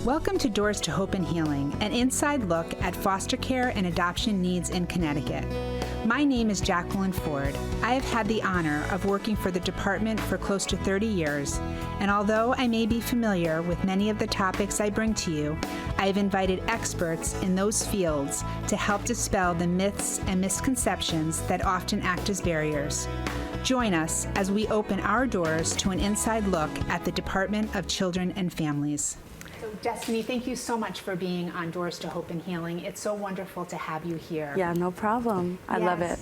Welcome to Doors to Hope and Healing, an inside look at foster care and adoption needs in Connecticut. My name is Jacqueline Ford. I have had the honor of working for the department for close to 30 years, and although I may be familiar with many of the topics I bring to you, I have invited experts in those fields to help dispel the myths and misconceptions that often act as barriers. Join us as we open our doors to an inside look at the Department of Children and Families. So Destiny, thank you so much for being on Doors to Hope and Healing. It's so wonderful to have you here. Yeah, no problem. I love it.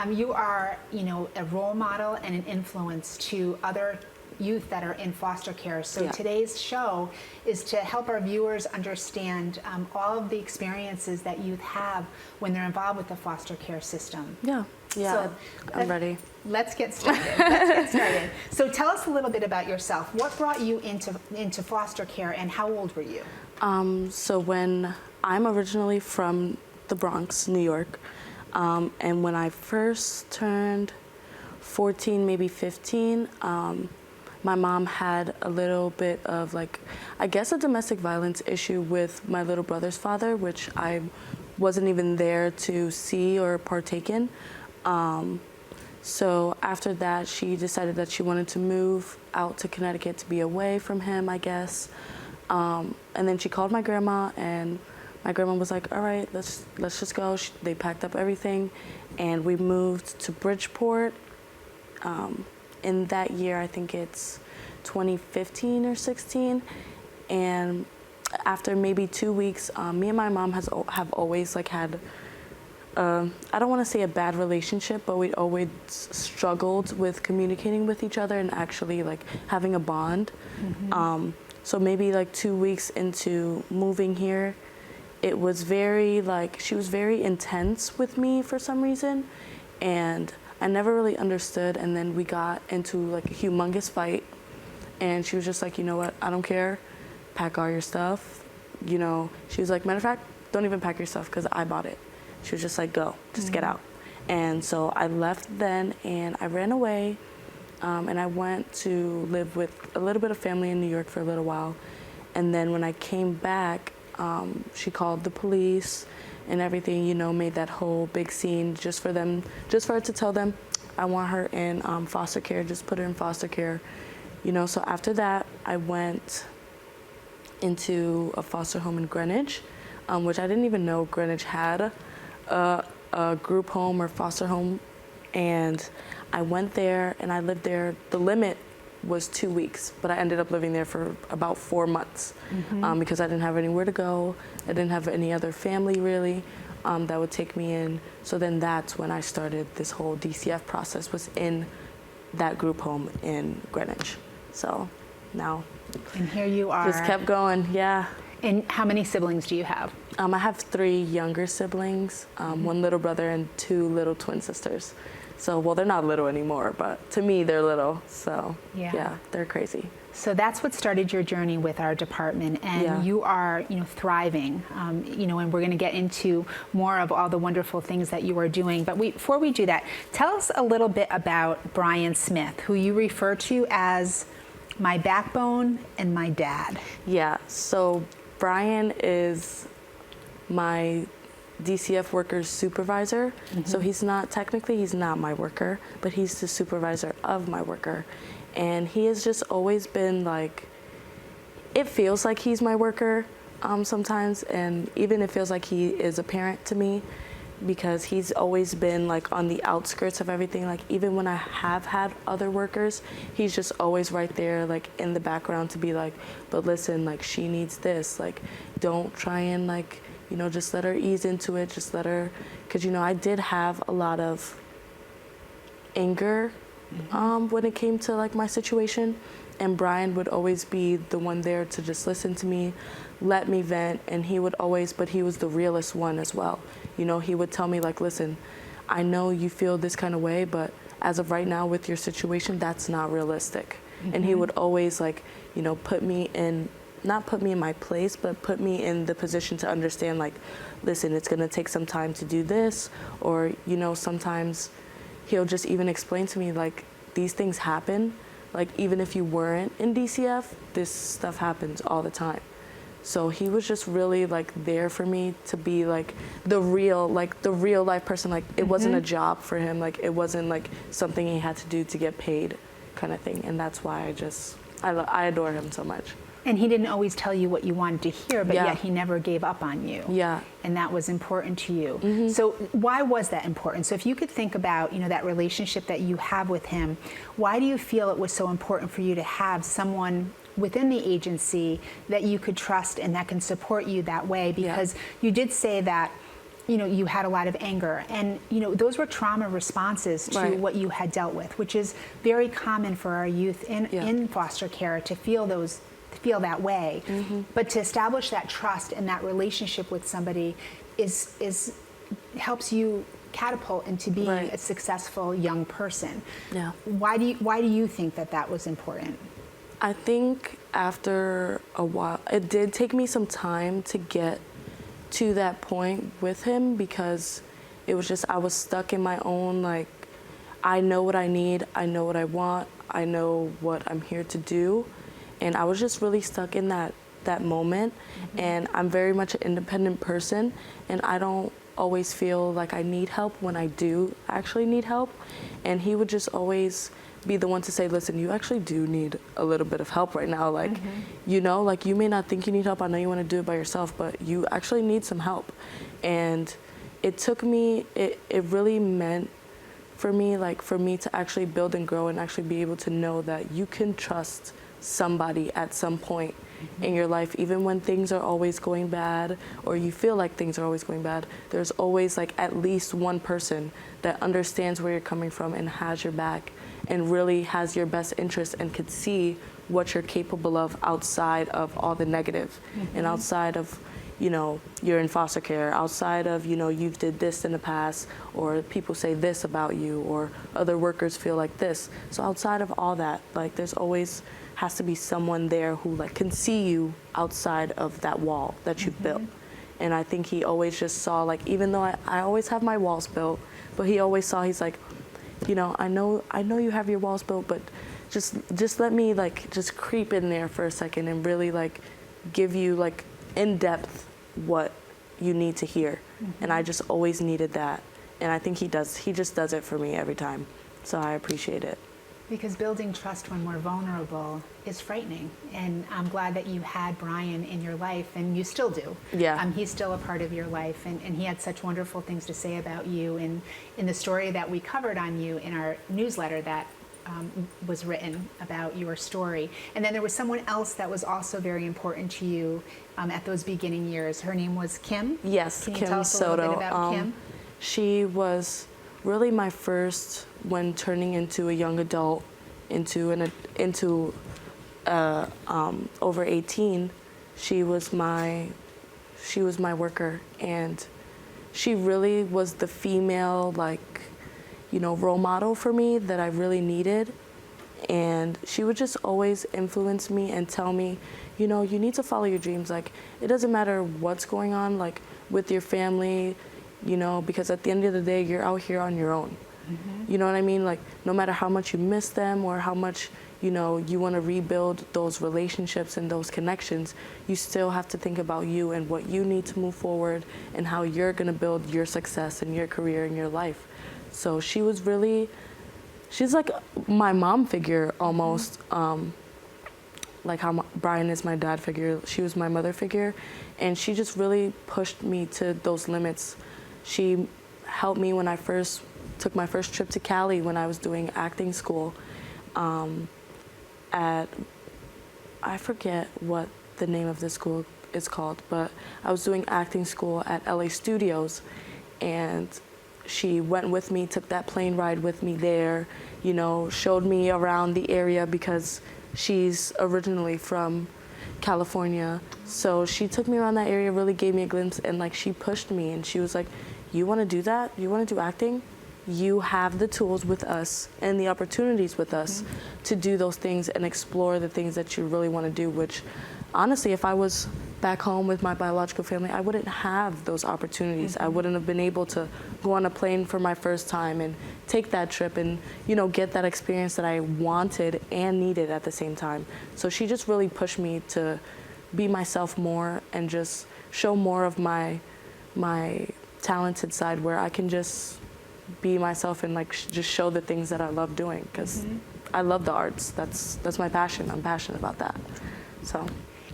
You are, a role model and an influence to other youth that are in foster care. So today's show is to help our viewers understand all of the experiences that youth have when they're involved with the foster care system. Yeah, So I'm ready. Let's get started. So tell us a little bit about yourself. What brought you into foster care, and how old were you? So when I'm originally from the Bronx, New York, and when I first turned 14, maybe 15, my mom had a little bit of a domestic violence issue with my little brother's father, which I wasn't even there to see or partake in. So after that, she decided that she wanted to move out to Connecticut to be away from him, I guess. And then she called my grandma, and my grandma was like, all right, let's just go. They packed up everything, and we moved to Bridgeport. In that year, I think it's 2015 or 16. And after maybe 2 weeks, me and my mom have always had, I don't want to say a bad relationship, but we always struggled with communicating with each other and actually having a bond. Mm-hmm. So maybe 2 weeks into moving here, it was very she was very intense with me for some reason, and I never really understood. And then we got into a humongous fight, and she was just like, you know what, I don't care, pack all your stuff. She was like, matter of fact, don't even pack your stuff because I bought it. She was just like, go, just get out. And so I left then, and I ran away, and I went to live with a little bit of family in New York for a little while. And then when I came back, she called the police and everything, made that whole big scene just for her to tell them, I want her in foster care, just put her in foster care. So after that, I went into a foster home in Greenwich, which I didn't even know Greenwich had a group home or foster home. And I went there and I lived there. The limit was 2 weeks, but I ended up living there for about 4 months. Mm-hmm. Because I didn't have anywhere to go. I didn't have any other family really that would take me in. So then that's when I started this whole DCF process, was in that group home in Greenwich. So now. And here you are. Just kept going, yeah. And how many siblings do you have? I have 3 younger siblings, 1 little brother and 2 little twin sisters. So, well, they're not little anymore, but to me, they're little. So, yeah they're crazy. So that's what started your journey with our department, and you are, thriving, and we're going to get into more of all the wonderful things that you are doing. But before we do that, tell us a little bit about Brian Smith, who you refer to as my backbone and my dad. Yeah, so Brian is my DCF worker's supervisor. Mm-hmm. So he's not my worker, but he's the supervisor of my worker. And he has just always been it feels like he's my worker sometimes, and even it feels like he is a parent to me, because he's always been on the outskirts of everything. Even when I have had other workers, he's just always right there in the background to be but listen, she needs this, don't try and just let her ease into it, just let her, because I did have a lot of anger when it came to my situation, And Brian would always be the one there to just listen to me, let me vent, and he was the realest one as well. You know, he would tell me like, listen, I know you feel this kind of way, but as of right now with your situation, that's not realistic. And he would always like, you know, not put me in my place, but put me in the position to understand like, listen, it's gonna take some time to do this, or, you know, sometimes he'll just even explain to me like, these things happen. Like, even if you weren't in DCF, this stuff happens all the time. So he was just really like there for me to be like the real life person. Like, it wasn't a job for him. Like, it wasn't like something he had to do to get paid kind of thing. And that's why I adore him so much. And he didn't always tell you what you wanted to hear, but yet he never gave up on you. Yeah. And that was important to you. So why was that important? So if you could think about, you know, that relationship that you have with him, why do you feel it was so important for you to have someone within the agency that you could trust and that can support you that way? Because you did say that, you know, you had a lot of anger, and, you know, those were trauma responses to what you had dealt with, which is very common for our youth in foster care to feel that way. But to establish that trust and that relationship with somebody helps you catapult into being a successful young person. Yeah. Why do you think that was important? I think after a while, it did take me some time to get to that point with him, because it was just, I was stuck in my own, like, I know what I need, I know what I want, I know what I'm here to do. And I was just really stuck in that moment. And I'm very much an independent person, and I don't always feel like I need help when I do actually need help. And he would just always be the one to say, listen, you actually do need a little bit of help right now. Like, you know, like, you may not think you need help. I know you want to do it by yourself, but you actually need some help. And it took me, it really meant for me to actually build and grow and actually be able to know that you can trust somebody at some point in your life, even when things are always going bad, or you feel like things are always going bad. There's always like at least one person that understands where you're coming from and has your back and really has your best interest and could see what you're capable of outside of all the negative and outside of, you know, you're in foster care, outside of, you know, you've did this in the past, or people say this about you, or other workers feel like this. So outside of all that, like, there's always has to be someone there who like can see you outside of that wall that you've built. And I think he always just saw, like, even though I always have my walls built, but he always saw, he's like, you know, I know you have your walls built, but just let me like just creep in there for a second and really like give you like in depth what you need to hear. And I just always needed that. And I think he just does it for me every time. So I appreciate it. Because building trust when we're vulnerable is frightening. And I'm glad that you had Brian in your life, and you still do. Yeah. He's still a part of your life, and he had such wonderful things to say about you. And in the story that we covered on you in our newsletter that was written about your story. And then there was someone else that was also very important to you at those beginning years. Her name was Kim? Yes, Can you Kim tell us a little bit Soto. about Kim? She was really my first, when turning into a young adult, into over 18, she was my worker, and she really was the female, like, you know, role model for me that I really needed. And she would just always influence me and tell me, you know, you need to follow your dreams. Like, it doesn't matter what's going on, like, with your family, you know, because at the end of the day, you're out here on your own. You know what I mean? Like, no matter how much you miss them or how much, you know, you want to rebuild those relationships and those connections, you still have to think about you and what you need to move forward and how you're going to build your success and your career and your life. So she's like my mom figure almost, like how Brian is my dad figure. She was my mother figure, and she just really pushed me to those limits. She helped me when I took my first trip to Cali when I was doing acting school I forget what the name of the school is called, but I was doing acting school at LA Studios, and she went with me, took that plane ride with me there, you know, showed me around the area, because She's originally from California, so she took me around that area, really gave me a glimpse, and like she pushed me, and she was like, you want to do that? You want to do acting? You have the tools with us and the opportunities with us to do those things and explore the things that you really want to do, which honestly, if I was back home with my biological family, I wouldn't have those opportunities. I wouldn't have been able to go on a plane for my first time and take that trip and, you know, get that experience that I wanted and needed at the same time. So she just really pushed me to be myself more and just show more of my talented side, where I can just be myself and like just show the things that I love doing, because I love the arts. That's my passion. I'm passionate about that. So.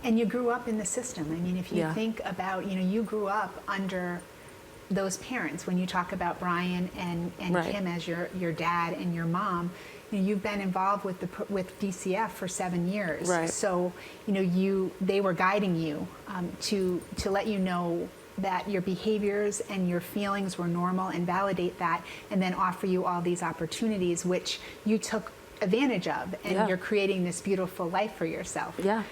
And you grew up in the system. I mean, if you think about, you know, you grew up under those parents. When you talk about Brian and Kim as your dad and your mom, you know, you've been involved with DCF for 7 years. Right. So, you know, they were guiding you to let you know that your behaviors and your feelings were normal and validate that, and then offer you all these opportunities, which you took advantage of, and you're creating this beautiful life for yourself. Yeah.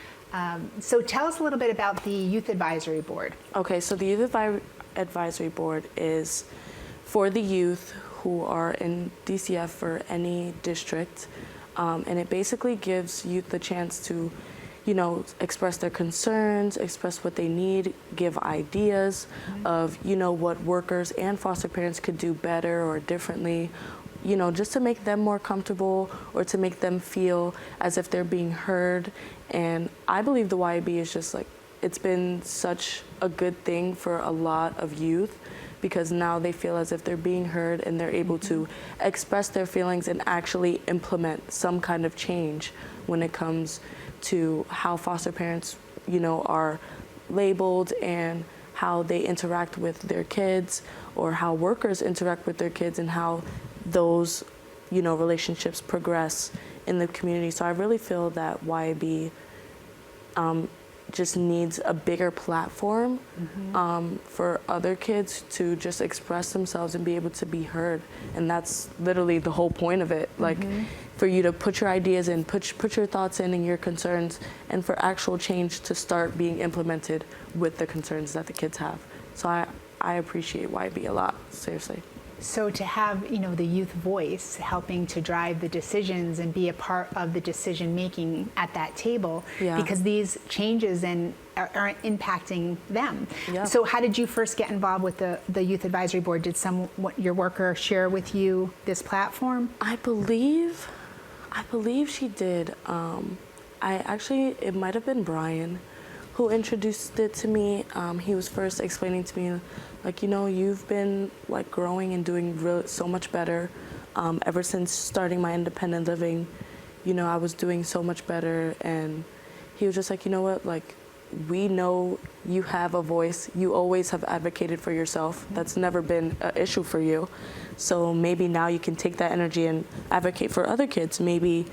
So tell us a little bit about the Youth Advisory Board. Okay, so the Youth Advisory Board is for the youth who are in DCF for any district, and it basically gives youth the chance to, you know, express their concerns, express what they need, give ideas of, you know, what workers and foster parents could do better or differently, you know, just to make them more comfortable or to make them feel as if they're being heard. And I believe the YAB is just like, it's been such a good thing for a lot of youth, because now they feel as if they're being heard and they're able to express their feelings and actually implement some kind of change when it comes to how foster parents, you know, are labeled and how they interact with their kids, or how workers interact with their kids, and how those, you know, relationships progress in the community. So I really feel that YAB just needs a bigger platform for other kids to just express themselves and be able to be heard. And that's literally the whole point of it. Like, for you to put your ideas in, put your thoughts in and your concerns, and for actual change to start being implemented with the concerns that the kids have. So I appreciate YB a lot, seriously. So to have, you know, the youth voice helping to drive the decisions and be a part of the decision making at that table, because these changes are impacting them. So how did you first get involved with the Youth Advisory Board? Did your worker share with you this platform? I believe she did. It might have been Brian who introduced it to me. He was first explaining to me, like, you know, you've been like growing and doing so much better. Ever since starting my independent living, you know, I was doing so much better. And he was just like, you know what, like, we know you have a voice. You always have advocated for yourself. That's never been an issue for you. So maybe now you can take that energy and advocate for other kids. Maybe,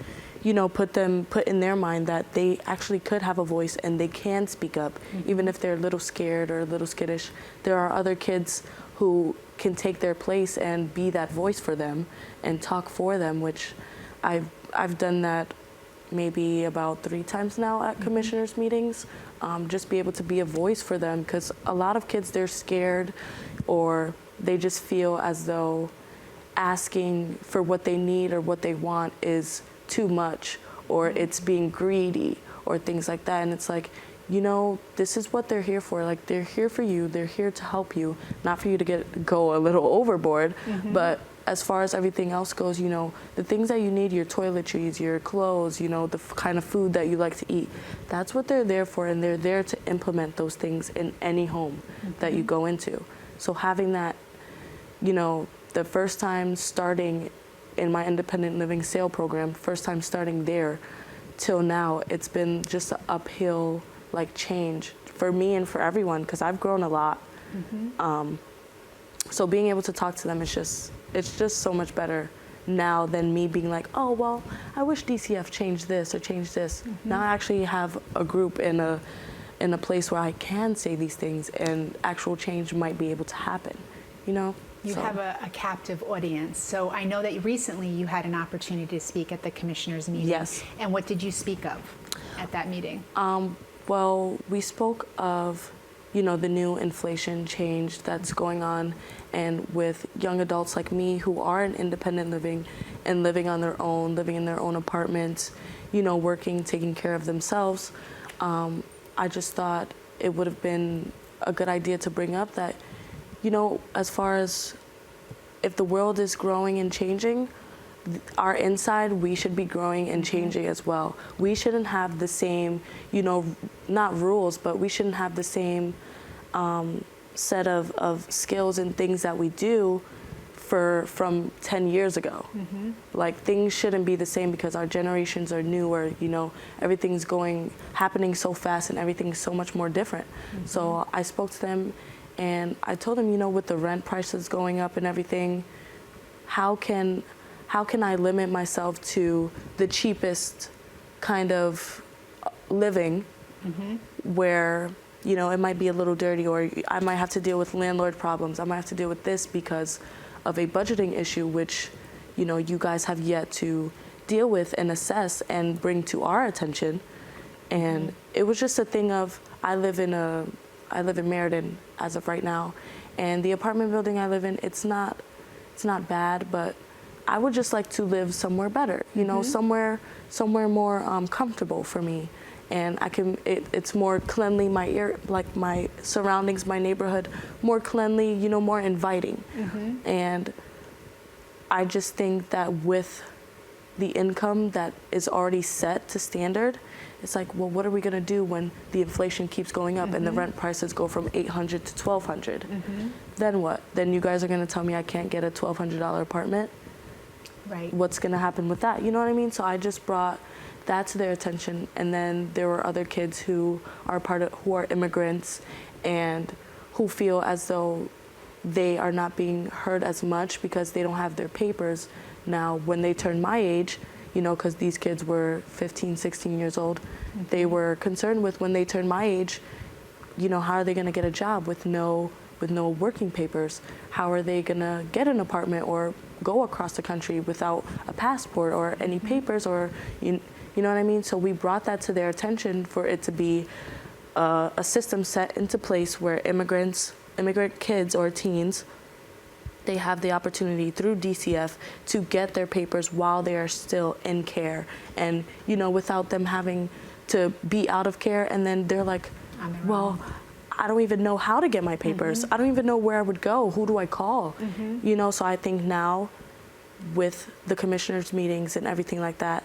you know, put in their mind that they actually could have a voice and they can speak up, even if they're a little scared or a little skittish. There are other kids who can take their place and be that voice for them and talk for them, which I've done that maybe about 3 times now at commissioners meetings. Just be able to be a voice for them, because a lot of kids, they're scared, or they just feel as though asking for what they need or what they want is too much, or it's being greedy or things like that. And it's like, you know, this is what they're here for. Like, they're here for you. They're here to help you, not for you to go a little overboard. But as far as everything else goes, you know, the things that you need, your toiletries, your clothes, you know, the kind of food that you like to eat, that's what they're there for. And they're there to implement those things in any home that you go into. So having that, you know, the first time starting in my independent living sale program, first time starting there till now, it's been just an uphill like change for me and for everyone, because I've grown a lot. So being able to talk to them, it's just so much better now than me being like, oh, well, I wish DCF changed this or changed this. Now I actually have a group in a place where I can say these things and actual change might be able to happen, you know? You have a captive audience. So I know that recently you had an opportunity to speak at the commissioners meeting. Yes. And what did you speak of at that meeting? Well, we spoke of, the new inflation change that's going on, and with young adults like me who are in independent living and living on their own, living in their own apartments, working, taking care of themselves. I just thought it would have been a good idea to bring up that, as far as if the world is growing and changing, our inside, we should be growing and changing as well. We shouldn't have the same, not rules, but we shouldn't have the same set of skills and things that we do from 10 years ago. Like, things shouldn't be the same because our generations are newer, everything's happening so fast and everything's so much more different. So I spoke to them and I told them, with the rent prices going up and everything, how can I limit myself to the cheapest kind of living where, it might be a little dirty, or I might have to deal with landlord problems. I might have to deal with this because of a budgeting issue, which, you guys have yet to deal with and assess and bring to our attention. And it was just a thing of, I live in Meriden as of right now, and the apartment building I live in, it's not bad, but I would just like to live somewhere better, somewhere more comfortable for me. And it's more cleanly, my surroundings, my neighborhood, more cleanly, more inviting. And I just think that with the income that is already set to standard, it's like, well, what are we gonna do when the inflation keeps going up and the rent prices go from $800 to $1,200? Then what? Then you guys are gonna tell me I can't get a $1,200 apartment? Right. What's gonna happen with that? You know what I mean? So I just brought that to their attention. And then there were other kids who are immigrants and who feel as though they are not being heard as much because they don't have their papers. Now, when they turn my age, because these kids were 15, 16 years old, they were concerned with when they turn my age, how are they gonna get a job with no working papers? How are they gonna get an apartment or go across the country without a passport or any papers, or you know what I mean? So we brought that to their attention for it to be a system set into place where immigrant kids or teens, they have the opportunity through DCF to get their papers while they are still in care, and without them having to be out of care and then they're like, well, I don't even know how to get my papers. I don't even know where I would go. Who do I call? So I think now with the commissioners' meetings and everything like that,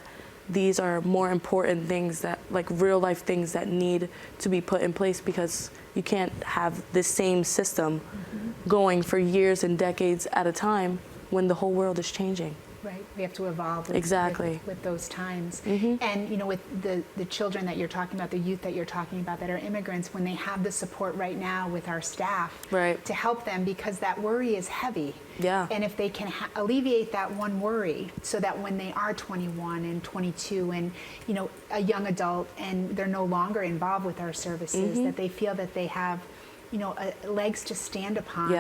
these are more important things, that like real life things that need to be put in place, because you can't have the same system going for years and decades at a time when the whole world is changing. Right, we have to evolve with those times. And with the children that you're talking about, the youth that you're talking about that are immigrants, when they have the support right now with our staff to help them, because that worry is heavy. Yeah. And if they can alleviate that one worry, so that when they are 21 and 22 and a young adult and they're no longer involved with our services, that they feel that they have legs to stand upon,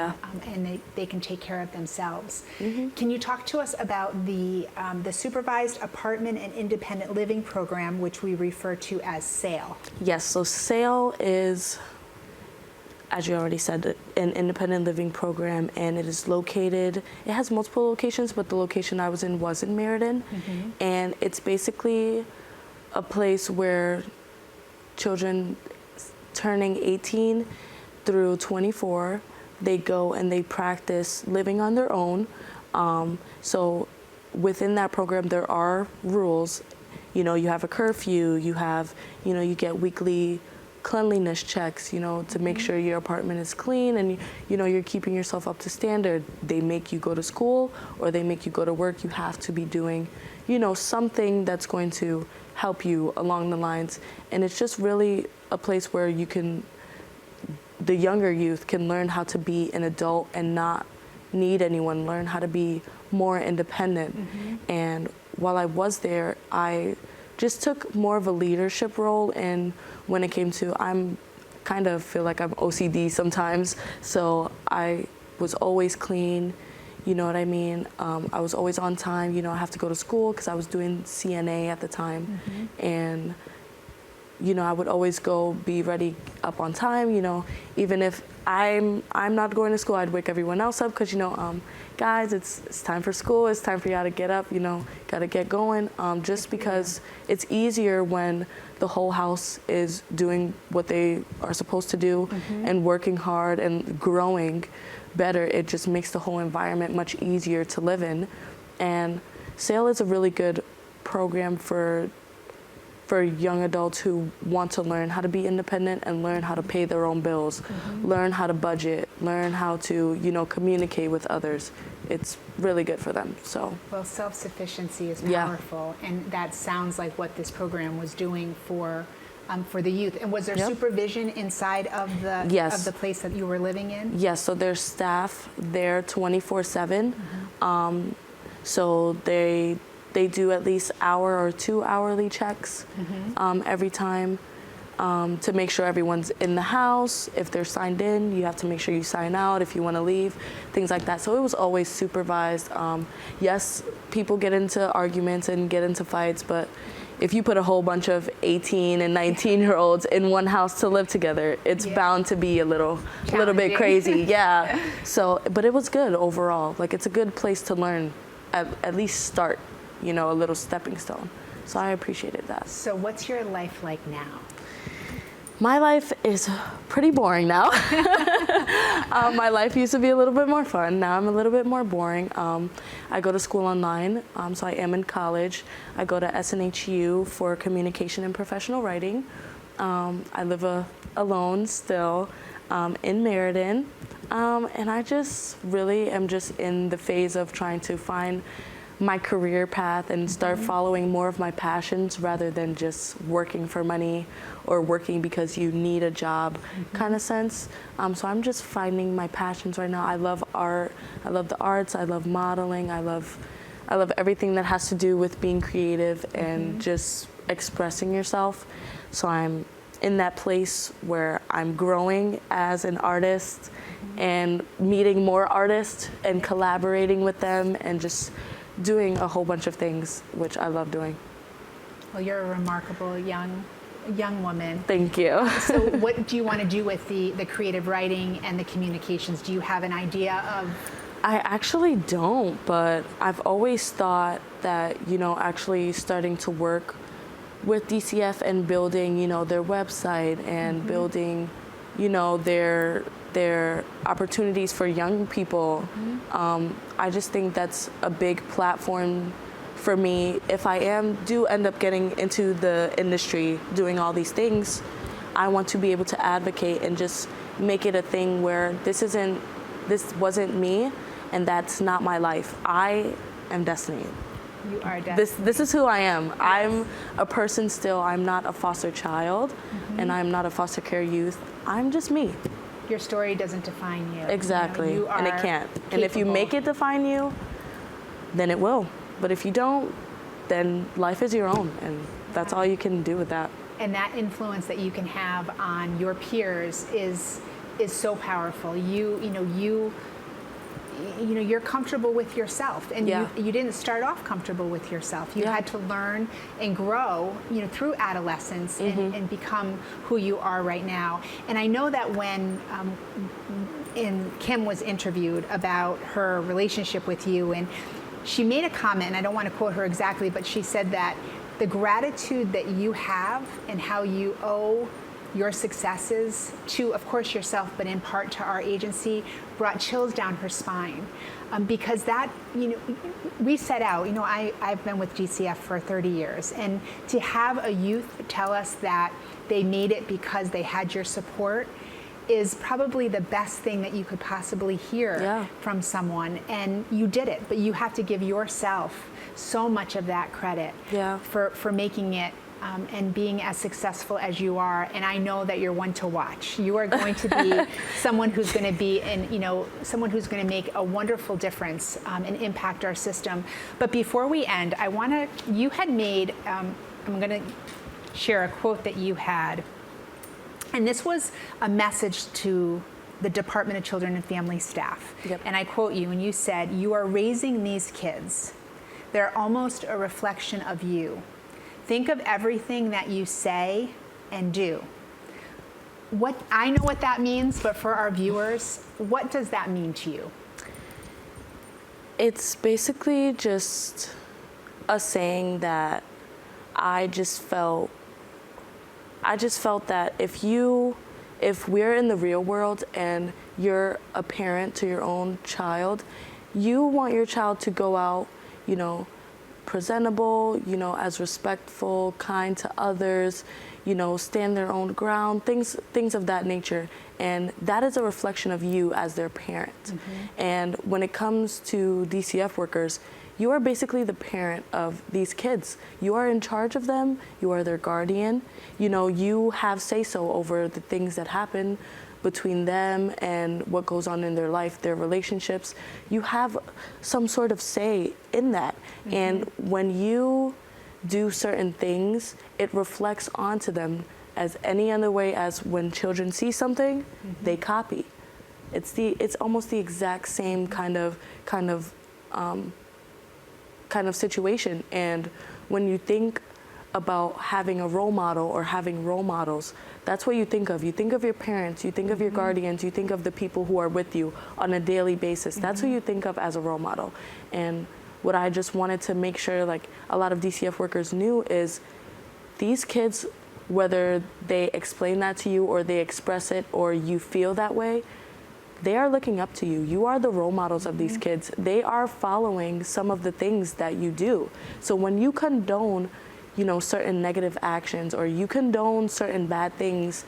and they can take care of themselves. Can you talk to us about the Supervised Apartment and Independent Living Program, which we refer to as SAIL? Yes, so SAIL is, as you already said, an independent living program, and it is located, it has multiple locations, but the location I was in Meriden. And it's basically a place where children turning 18 through 24, they go and they practice living on their own. So within that program, there are rules. You have a curfew, you have, you get weekly cleanliness checks, to make sure your apartment is clean and, you're keeping yourself up to standard. They make you go to school or they make you go to work. You have to be doing, something that's going to help you along the lines. And it's just really a place where the younger youth can learn how to be an adult and not need anyone, learn how to be more independent. And while I was there, I just took more of a leadership role, and when it came to, feel like I'm OCD sometimes, so I was always clean. You know what I mean? I was always on time. You know, I have to go to school because I was doing CNA at the time. And, you know, I would always go be ready up on time. You know, even if I'm not going to school, I'd wake everyone else up because, you know, guys, it's time for school. It's time for y'all to get up, you know, got to get going. Just because it's easier when the whole house is doing what they are supposed to do and working hard and growing better. It just makes the whole environment much easier to live in. And SAIL is a really good program for young adults who want to learn how to be independent and learn how to pay their own bills, learn how to budget, learn how to, you know, communicate with others. It's really good for them. So, well, self-sufficiency is powerful, and that sounds like what this program was doing for the youth. And was there supervision inside of the place that you were living in? Yes. So there's staff there 24/7. So they do at least hour or 2 hourly checks every time to make sure everyone's in the house. If they're signed in, you have to make sure you sign out if you want to leave, things like that. So it was always supervised. Yes, people get into arguments and get into fights, but if you put a whole bunch of 18 and 19-year-olds in one house to live together, it's bound to be a little bit crazy. Yeah. So, but it was good overall. Like, it's a good place to learn, at least start, you know, a little stepping stone. So I appreciated that. So what's your life like now? My life is pretty boring now. My life used to be a little bit more fun. Now I'm a little bit more boring. I go to school online, so I am in college. I go to SNHU for communication and professional writing. I live alone still in Meriden. And I just really am just in the phase of trying to find my career path and start following more of my passions rather than just working for money or working because you need a job kind of sense. So I'm just finding my passions right now. I love art. I love the arts. I love modeling. I love everything that has to do with being creative and just expressing yourself. So I'm in that place where I'm growing as an artist and meeting more artists and collaborating with them and just doing a whole bunch of things, which I love doing. Well, you're a remarkable young woman. Thank you. So what do you want to do with the creative writing and the communications? Do you have an idea of? I actually don't, but I've always thought that, you know, actually starting to work with DCF and building, you know, their website and building, you know, their opportunities for young people. I just think that's a big platform for me. If I do end up getting into the industry doing all these things, I want to be able to advocate and just make it a thing where this wasn't me and that's not my life. I am destiny. You are destiny. This is who I am. Yes. I'm a person still. I'm not a foster child and I'm not a foster care youth. I'm just me. Your story doesn't define you. Exactly. You and it can't. Capable. And if you make it define you, then it will. But if you don't, then life is your own, and that's all you can do with that. And that influence that you can have on your peers is so powerful. You're comfortable with yourself, and you didn't start off comfortable with yourself. You had to learn and grow, through adolescence and become who you are right now. And I know that when Kim was interviewed about her relationship with you, and she made a comment, and I don't want to quote her exactly, but she said that the gratitude that you have and how you owe your successes to, of course, yourself, but in part to our agency, brought chills down her spine. Because that, we set out, I've been with GCF for 30 years, and to have a youth tell us that they made it because they had your support is probably the best thing that you could possibly hear from someone. And you did it, but you have to give yourself so much of that credit for making it and being as successful as you are. And I know that you're one to watch. You are going to be someone who's going to be, someone who's going to make a wonderful difference and impact our system. But before we end, you had made, I'm going to share a quote that you had. And this was a message to the Department of Children and Family Staff. Yep. And I quote you, and you said, "You are raising these kids. They're almost a reflection of you. Think of everything that you say and do." I know what that means, but for our viewers, what does that mean to you? It's basically just a saying that I just felt that if we're in the real world and you're a parent to your own child, you want your child to go out, presentable, as respectful, kind to others, stand their own ground, things of that nature. And that is a reflection of you as their parent. Mm-hmm. And when it comes to DCF workers, you are basically the parent of these kids. You are in charge of them. You are their guardian. You have say-so over the things that happen between them and what goes on in their life, their relationships. You have some sort of say in that. Mm-hmm. And when you do certain things, it reflects onto them as any other way as when children see something, mm-hmm. they copy. It's almost the exact same kind of situation. And when you think about having a role model or having role models, that's what you think of. You think of your parents, you think of your mm-hmm. guardians, you think of the people who are with you on a daily basis. Mm-hmm. That's who you think of as a role model. And what I just wanted to make sure a lot of DCF workers knew is these kids, whether they explain that to you or they express it or you feel that way, they are looking up to you. You are the role models of these kids. They are following some of the things that you do. So when you condone, certain negative actions or you condone certain bad things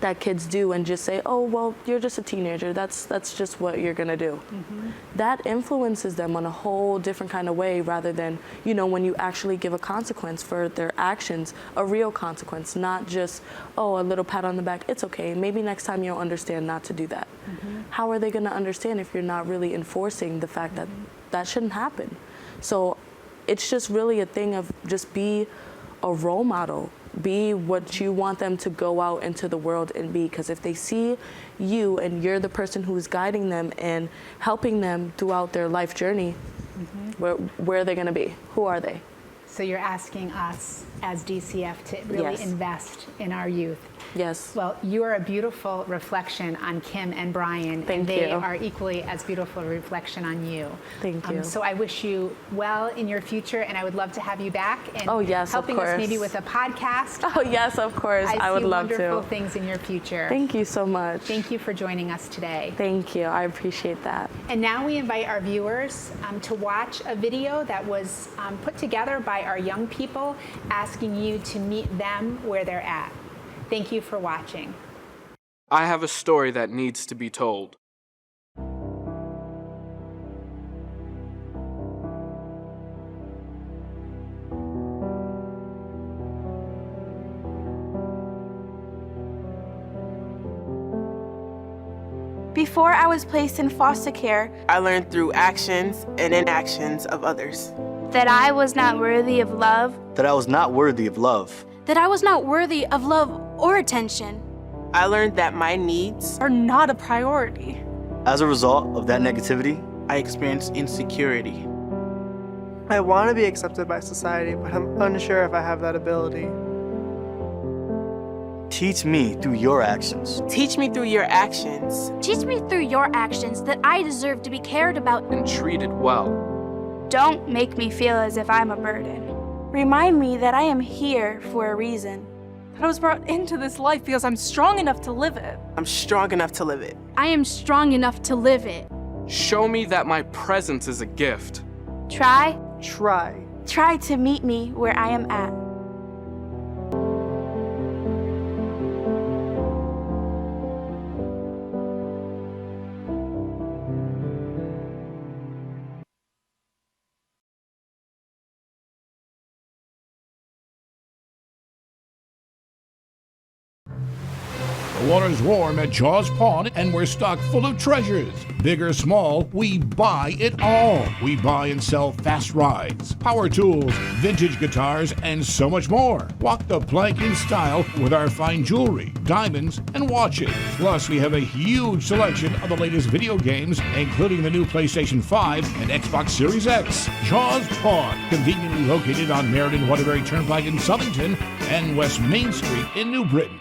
that kids do and just say, "Oh, well, you're just a teenager. That's just what you're gonna do." Mm-hmm. That influences them on a whole different kind of way rather than, when you actually give a consequence for their actions, a real consequence, not just, "Oh, a little pat on the back. It's okay. Maybe next time you'll understand not to do that." Mm-hmm. How are they gonna understand if you're not really enforcing the fact that that shouldn't happen? So it's just really a thing of just be a role model. Be what you want them to go out into the world and be. Because if they see you and you're the person who's guiding them and helping them throughout their life journey, mm-hmm. where are they going to be? Who are they? So you're asking us as DCF to really Yes. invest in our youth. Yes. Well, you are a beautiful reflection on Kim and Brian. Thank and they you. are equally as beautiful a reflection on you. Thank you. So I wish you well in your future, and I would love to have you back and of helping course. us maybe with a podcast. Oh, yes, of course. I would love to. I see wonderful things in your future. Thank you so much. Thank you for joining us today. Thank you. I appreciate that. And now we invite our viewers to watch a video that was put together by our young people asking you to meet them where they're at. Thank you for watching. I have a story that needs to be told. Before I was placed in foster care, I learned through actions and inactions of others. that I was not worthy of love, That I was not worthy of love. that I was not worthy of love or attention, I learned that my needs are not a priority. As a result of that negativity, I experienced insecurity. I want to be accepted by society, but I'm unsure if I have that ability. teach me through your actions. teach me through your actions. Teach me through your actions that I deserve to be cared about. And treated well. Don't make me feel as if I'm a burden. Remind me that I am here for a reason. That I was brought into this life because I'm strong enough to live it. I'm strong enough to live it. I am strong enough to live it. Show me that my presence is a gift. Try Try. to meet me where I am at. The water's warm at Jaws Pawn, and we're stocked full of treasures. Big or small, we buy it all. We buy and sell fast rides, power tools, vintage guitars, and so much more. Walk the plank in style with our fine jewelry, diamonds, and watches. Plus, we have a huge selection of the latest video games, including the new PlayStation 5 and Xbox Series X. Jaws Pawn, conveniently located on Meriden Waterbury Turnpike in Southington and West Main Street in New Britain.